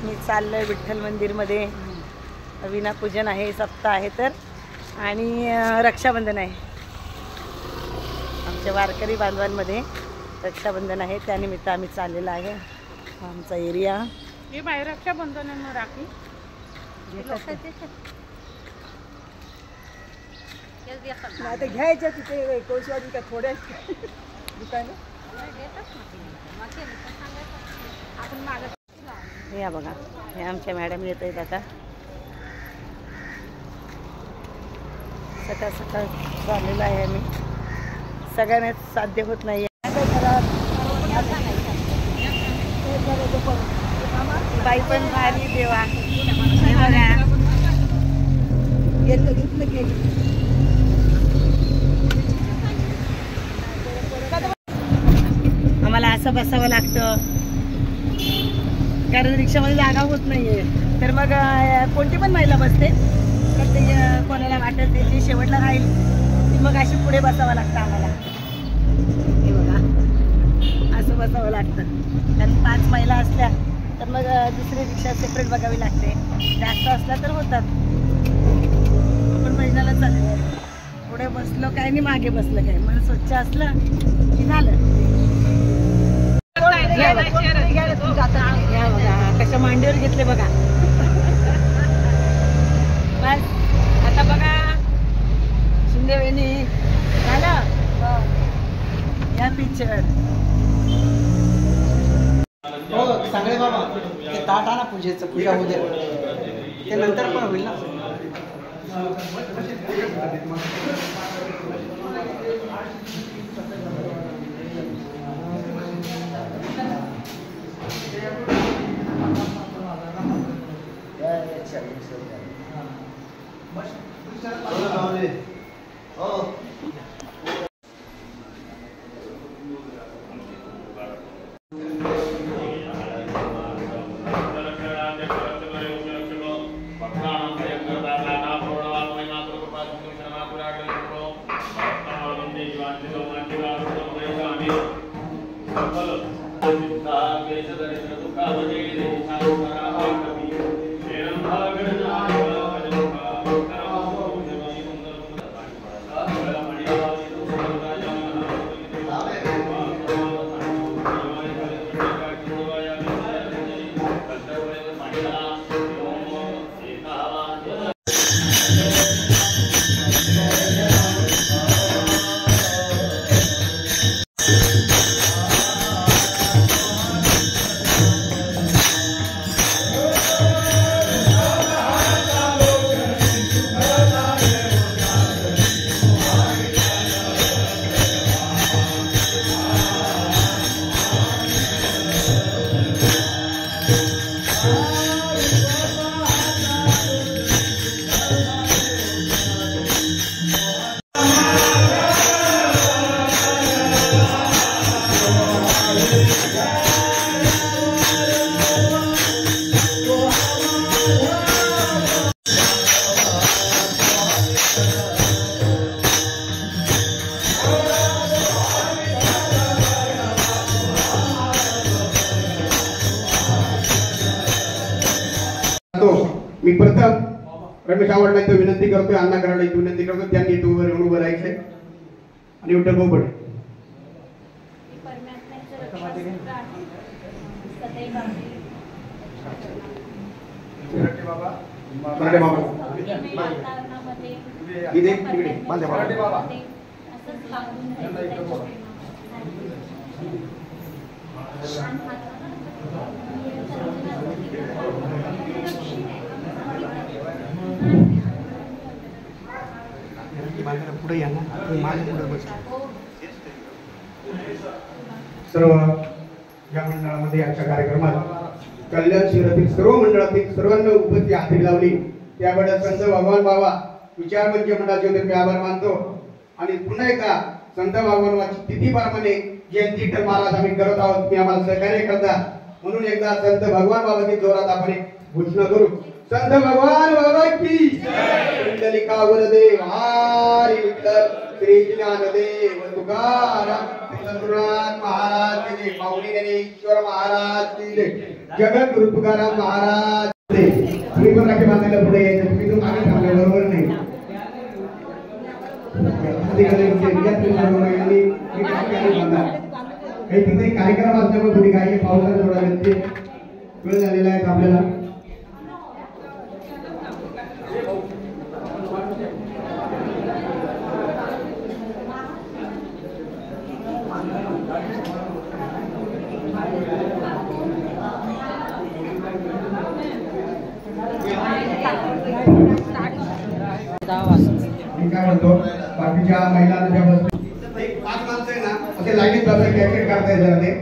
मी चाललोय विठ्ठल मंदिरमध्ये. विनापूजन आहे, सप्ताह आहे तर, आणि रक्षाबंधन आहे. आमच्या वारकरी बांधवांमध्ये रक्षाबंधन आहे, त्यानिमित्त आम्ही चाललेला आहे. आमचा एरिया हे बाहेर रक्षाबंधन आहे. मग राखी आता घ्यायच्या तिथे कोळशेवाडी का थोड्या दुकान. या बघा, हे आमच्या मॅडम येत आहेत आता. सकाळ सकाळ चाललेलं आहे आम्ही. सगळ्यांनाच साध्य होत नाही. बाई पण भारी देवा. हे बघा, आम्हाला असं बसावं लागतं कारण रिक्षामध्ये जागा होत नाहीये. तर मग कोणती पण महिला बसते, प्रत्येक कोणाला वाटत ते जी शेवटला राहील ती मग अशी पुढे बसावं लागतं आम्हाला. हे बघा, असं बसावं लागतं. कारण 5 महिला असल्या तर मग दुसरी रिक्षा सेपरेट बघावी लागते. जास्त असल्या तर होतात. पण महिन्याला चालेल. पुढे बसलो काय आणि मागे बसलं काय, मन स्वच्छ असलं की झालं. कशा मांडीवर घेतले बघा. बस आता बघा, शिंदे वहिनी झालं या पिक्चर. हो सांगळे बाबा, ते ताट आणा पूजेचं, पूजा उद्या ते नंतर पण होईल ना. मी प्रथम रमेश आवडला विनंती करतोय, अण्णा करायला विनंती करतो, त्यांनी तो उभं राहायचंय आणि विठ्ठल गोपडे मराठे बाबा पुढे या ना, माझ्या पुढे बस. सर्व या मंडळामध्ये आजच्या कार्यक्रमात कल्याण शहरातील सर्व मंडळातील सर्वांना उपस्थिती हाती लावली, त्याबद्दल संत भगवान बाबा विचार मंच मंडळाचे मी आभार मानतो. आणि पुन्हा एकदा संत भगवानची तिथीप्रमाणे जयंती महाराज आम्ही करत आहोत, मी आम्हाला सहकार्य करता म्हणून एकदा संत भगवान बाबाची जोरात आपण घोषणा करू. संत भगवान बाबा की कुंडलिका वरदेव हरी विठ्ठल श्री ज्ञानदेव तुकाराम श्री सद्गुरुनाथ महाराज की जय, माऊली ज्ञानेश्वर महाराज की जय. जगद्गुरु तुकाराम महाराज तुम्ही पण राखी बांधायला पुढे यायचं, तुम्ही तो मागे थांबले, बरोबर नाही. तिथे कार्यक्रम असल्यामुळे थोडी काही पावसाळ्यात थोडा वेळ झालेला आहे आपल्याला. मी काय म्हणतो, बाकीच्या महिलांना ज्या बसल्या एक 5 माणसं आहे ना, असे लाईनीत बसायला कॅल्क्युलेट करता येतं ते.